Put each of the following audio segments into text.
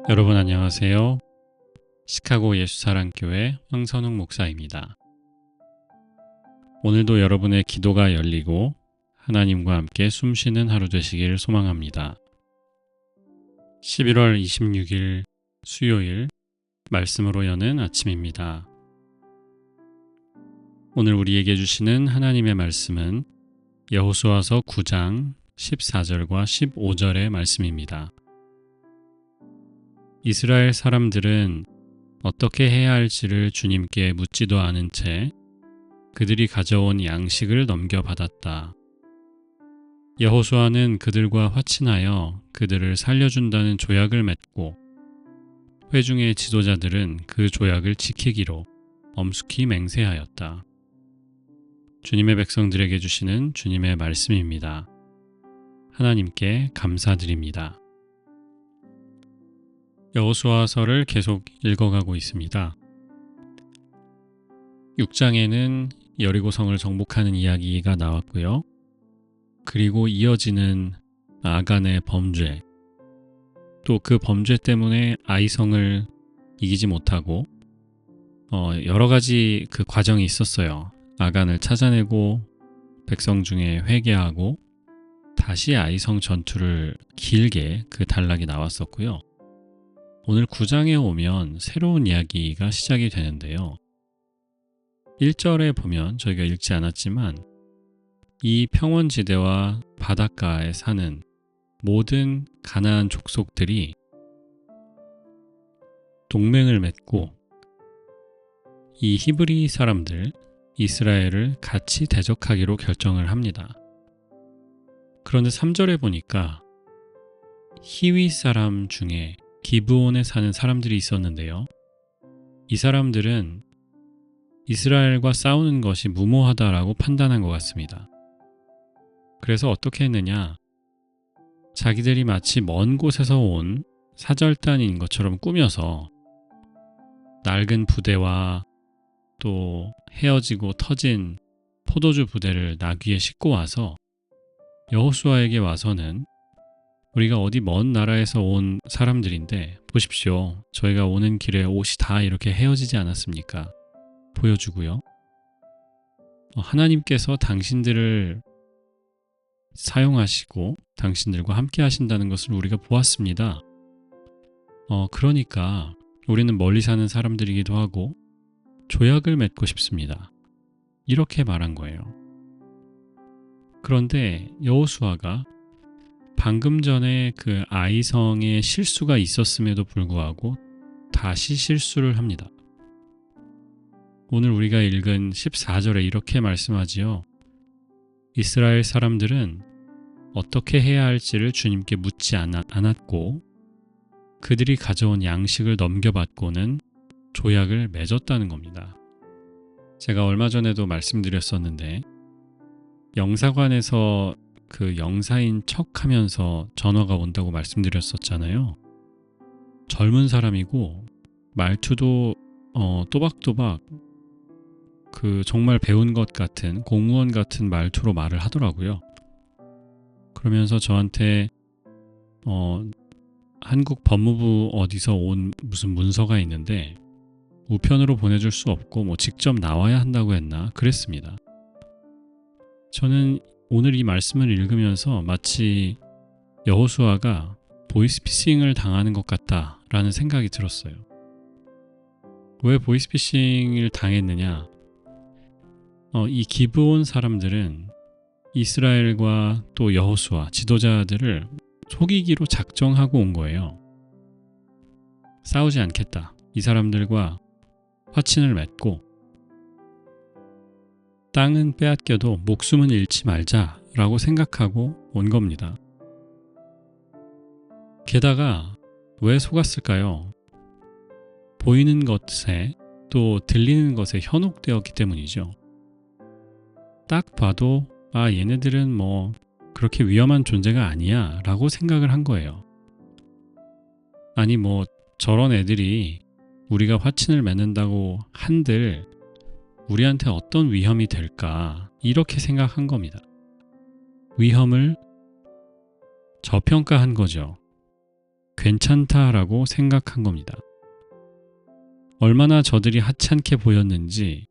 여러분 안녕하세요. 시카고 예수사랑교회 황선웅 목사입니다. 오늘도 여러분의 기도가 열리고 하나님과 함께 숨쉬는 하루 되시길 소망합니다. 11월 26일 수요일 말씀으로 여는 아침입니다. 오늘 우리에게 주시는 하나님의 말씀은 여호수아서 9장 14절과 15절의 말씀입니다. 이스라엘 사람들은 어떻게 해야 할지를 주님께 묻지도 않은 채 그들이 가져온 양식을 넘겨받았다. 여호수아는 그들과 화친하여 그들을 살려준다는 조약을 맺고 회중의 지도자들은 그 조약을 지키기로 엄숙히 맹세하였다. 주님의 백성들에게 주시는 주님의 말씀입니다. 하나님께 감사드립니다. 여호수아서를 계속 읽어가고 있습니다. 6장에는 여리고성을 정복하는 이야기가 나왔고요. 그리고 이어지는 아간의 범죄, 또 그 범죄 때문에 아이성을 이기지 못하고 여러 가지 그 과정이 있었어요. 아간을 찾아내고 백성 중에 회개하고 다시 아이성 전투를 길게 그 단락이 나왔었고요. 오늘 9장에 오면 새로운 이야기가 시작이 되는데요. 1절에 보면 저희가 읽지 않았지만 이 평원지대와 바닷가에 사는 모든 가나안 족속들이 동맹을 맺고 이 히브리 사람들, 이스라엘을 같이 대적하기로 결정을 합니다. 그런데 3절에 보니까 히위 사람 중에 기브온에 사는 사람들이 있었는데요. 이 사람들은 이스라엘과 싸우는 것이 무모하다라고 판단한 것 같습니다. 그래서 어떻게 했느냐? 자기들이 마치 먼 곳에서 온 사절단인 것처럼 꾸며서 낡은 부대와 또 헤어지고 터진 포도주 부대를 나귀에 싣고 와서 여호수아에게 와서는 우리가 어디 먼 나라에서 온 사람들인데 보십시오. 저희가 오는 길에 옷이 다 이렇게 헤어지지 않았습니까? 보여주고요. 하나님께서 당신들을 사용하시고 당신들과 함께 하신다는 것을 우리가 보았습니다. 그러니까 우리는 멀리 사는 사람들이기도 하고 조약을 맺고 싶습니다. 이렇게 말한 거예요. 그런데 여호수아가 방금 전에 그 아이성의 실수가 있었음에도 불구하고 다시 실수를 합니다. 오늘 우리가 읽은 14절에 이렇게 말씀하지요. 이스라엘 사람들은 어떻게 해야 할지를 주님께 묻지 않았고 그들이 가져온 양식을 넘겨받고는 조약을 맺었다는 겁니다. 제가 얼마 전에도 말씀드렸었는데 영사관에서 그 영사인 척 하면서 전화가 온다고 말씀드렸었잖아요. 젊은 사람이고 말투도 또박또박 그 정말 배운 것 같은 공무원 같은 말투로 말을 하더라고요. 그러면서 저한테 한국 법무부 어디서 온 무슨 문서가 있는데 우편으로 보내줄 수 없고 뭐 직접 나와야 한다고 했나 그랬습니다. 저는 오늘 이 말씀을 읽으면서 마치 여호수아가 보이스피싱을 당하는 것 같다라는 생각이 들었어요. 왜 보이스피싱을 당했느냐? 이 기브온 사람들은 이스라엘과 또 여호수아 지도자들을 속이기로 작정하고 온 거예요. 싸우지 않겠다. 이 사람들과 화친을 맺고 땅은 빼앗겨도 목숨은 잃지 말자라고 생각하고 온 겁니다. 게다가 왜 속았을까요? 보이는 것에 또 들리는 것에 현혹되었기 때문이죠. 딱 봐도 얘네들은 뭐 그렇게 위험한 존재가 아니야 라고 생각을 한 거예요. 아니 뭐 저런 애들이 우리가 화친을 맺는다고 한들 우리한테 어떤 위험이 될까 이렇게 생각한 겁니다. 위험을 저평가한 거죠. 괜찮다라고 생각한 겁니다. 얼마나 저들이 하찮게 보였는지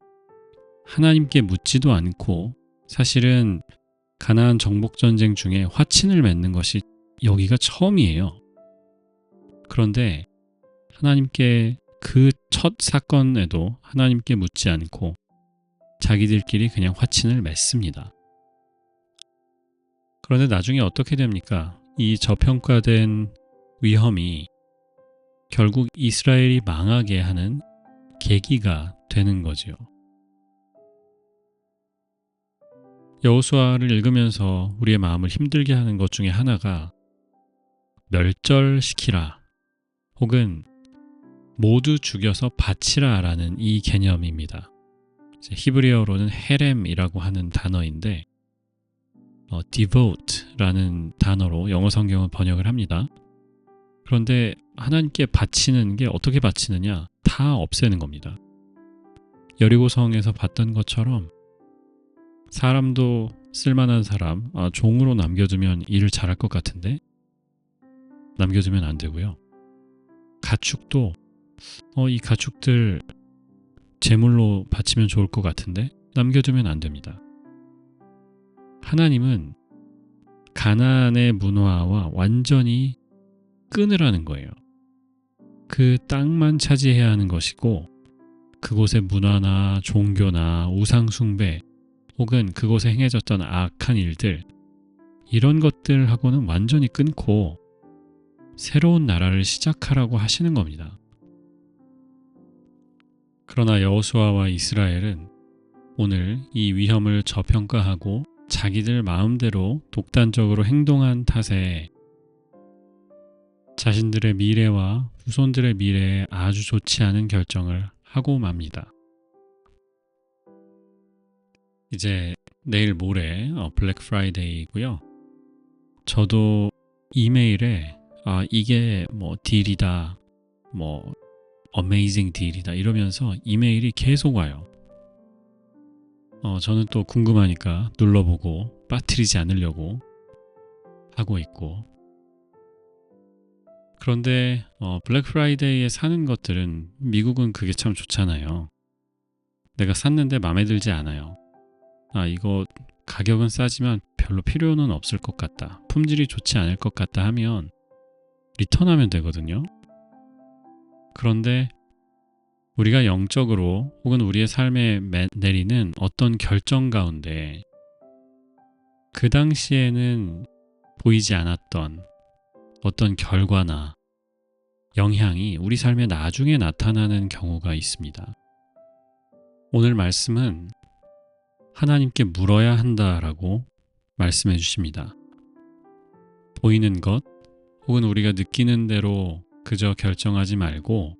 하나님께 묻지도 않고 사실은 가나안 정복전쟁 중에 화친을 맺는 것이 여기가 처음이에요. 그런데 하나님께 그 첫 사건에도 하나님께 묻지 않고 자기들끼리 그냥 화친을 맺습니다. 그런데 나중에 어떻게 됩니까? 이 저평가된 위험이 결국 이스라엘이 망하게 하는 계기가 되는 거지요. 여호수아를 읽으면서 우리의 마음을 힘들게 하는 것 중에 하나가 멸절시키라 혹은 모두 죽여서 바치라 라는 이 개념입니다. 히브리어로는 헤렘이라고 하는 단어인데 devote라는 단어로 영어 성경은 번역을 합니다. 그런데 하나님께 바치는 게 어떻게 바치느냐? 다 없애는 겁니다. 여리고성에서 봤던 것처럼 사람도 쓸만한 사람, 종으로 남겨두면 일을 잘할 것 같은데 남겨두면 안 되고요. 가축도 이 가축들 제물로 바치면 좋을 것 같은데 남겨두면 안 됩니다. 하나님은 가나안의 문화와 완전히 끊으라는 거예요. 그 땅만 차지해야 하는 것이고 그곳의 문화나 종교나 우상 숭배 혹은 그곳에 행해졌던 악한 일들 이런 것들하고는 완전히 끊고 새로운 나라를 시작하라고 하시는 겁니다. 그러나 여호수아와 이스라엘은 오늘 이 위험을 저평가하고 자기들 마음대로 독단적으로 행동한 탓에 자신들의 미래와 후손들의 미래에 아주 좋지 않은 결정을 하고 맙니다. 이제 내일 모레 블랙 프라이데이고요. 저도 이메일에 이게 뭐 딜이다, 뭐 어메이징 딜이다 이러면서 이메일이 계속 와요. 저는 또 궁금하니까 눌러보고 빠뜨리지 않으려고 하고 있고. 그런데 블랙 프라이데이에 사는 것들은 미국은 그게 참 좋잖아요. 내가 샀는데 마음에 들지 않아요. 이거 가격은 싸지만 별로 필요는 없을 것 같다. 품질이 좋지 않을 것 같다 하면 리턴하면 되거든요. 그런데 우리가 영적으로 혹은 우리의 삶에 내리는 어떤 결정 가운데 그 당시에는 보이지 않았던 어떤 결과나 영향이 우리 삶에 나중에 나타나는 경우가 있습니다. 오늘 말씀은 하나님께 물어야 한다라고 말씀해 주십니다. 보이는 것 혹은 우리가 느끼는 대로 그저 결정하지 말고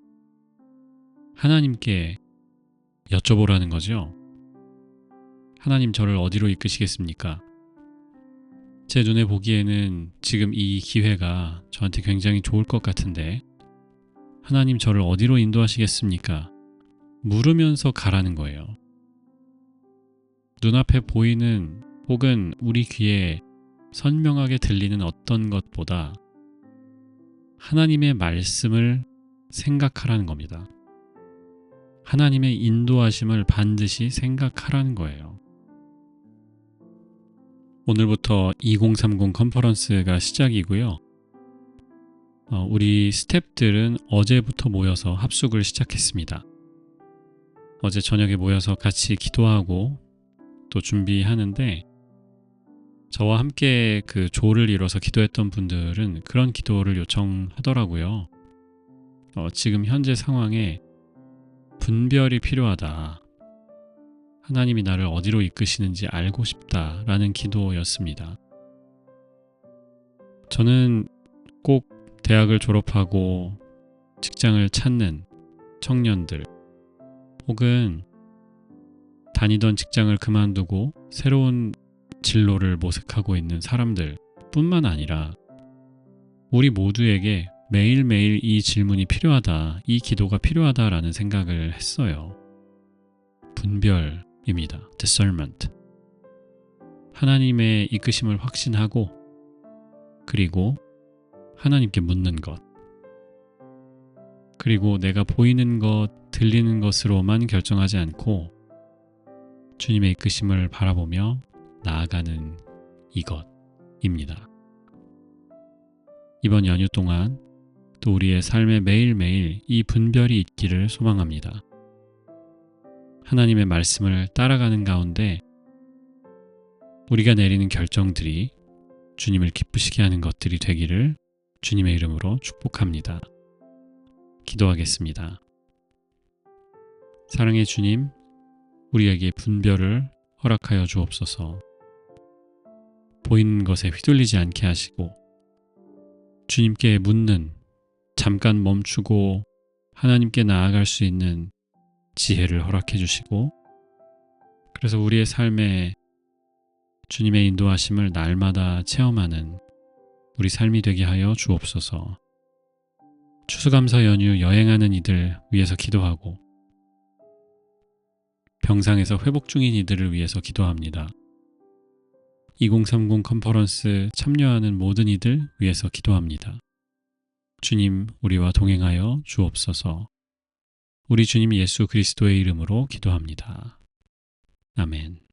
하나님께 여쭤보라는 거죠. 하나님 저를 어디로 이끄시겠습니까? 제 눈에 보기에는 지금 이 기회가 저한테 굉장히 좋을 것 같은데 하나님 저를 어디로 인도하시겠습니까? 물으면서 가라는 거예요. 눈앞에 보이는 혹은 우리 귀에 선명하게 들리는 어떤 것보다 하나님의 말씀을 생각하라는 겁니다. 하나님의 인도하심을 반드시 생각하라는 거예요. 오늘부터 2030 컨퍼런스가 시작이고요. 우리 스태프들은 어제부터 모여서 합숙을 시작했습니다. 어제 저녁에 모여서 같이 기도하고 또 준비하는데 저와 함께 그 조를 이뤄서 기도했던 분들은 그런 기도를 요청하더라고요. 지금 현재 상황에 분별이 필요하다. 하나님이 나를 어디로 이끄시는지 알고 싶다라는 기도였습니다. 저는 꼭 대학을 졸업하고 직장을 찾는 청년들 혹은 다니던 직장을 그만두고 새로운 진로를 모색하고 있는 사람들 뿐만 아니라 우리 모두에게 매일매일 이 질문이 필요하다, 이 기도가 필요하다라는 생각을 했어요. 분별입니다. discernment. 하나님의 이끄심을 확신하고 그리고 하나님께 묻는 것. 그리고 내가 보이는 것, 들리는 것으로만 결정하지 않고 주님의 이끄심을 바라보며 나아가는 이것입니다. 이번 연휴 동안 또 우리의 삶에 매일매일 이 분별이 있기를 소망합니다. 하나님의 말씀을 따라가는 가운데 우리가 내리는 결정들이 주님을 기쁘시게 하는 것들이 되기를 주님의 이름으로 축복합니다. 기도하겠습니다. 사랑의 주님, 우리에게 분별을 허락하여 주옵소서. 보이는 것에 휘둘리지 않게 하시고 주님께 묻는, 잠깐 멈추고 하나님께 나아갈 수 있는 지혜를 허락해 주시고, 그래서 우리의 삶에 주님의 인도하심을 날마다 체험하는 우리 삶이 되게 하여 주옵소서. 추수감사 연휴 여행하는 이들 위해서 기도하고 병상에서 회복 중인 이들을 위해서 기도합니다. 2030 컨퍼런스 참여하는 모든 이들 위해서 기도합니다. 주님, 우리와 동행하여 주옵소서. 우리 주님 예수 그리스도의 이름으로 기도합니다. 아멘.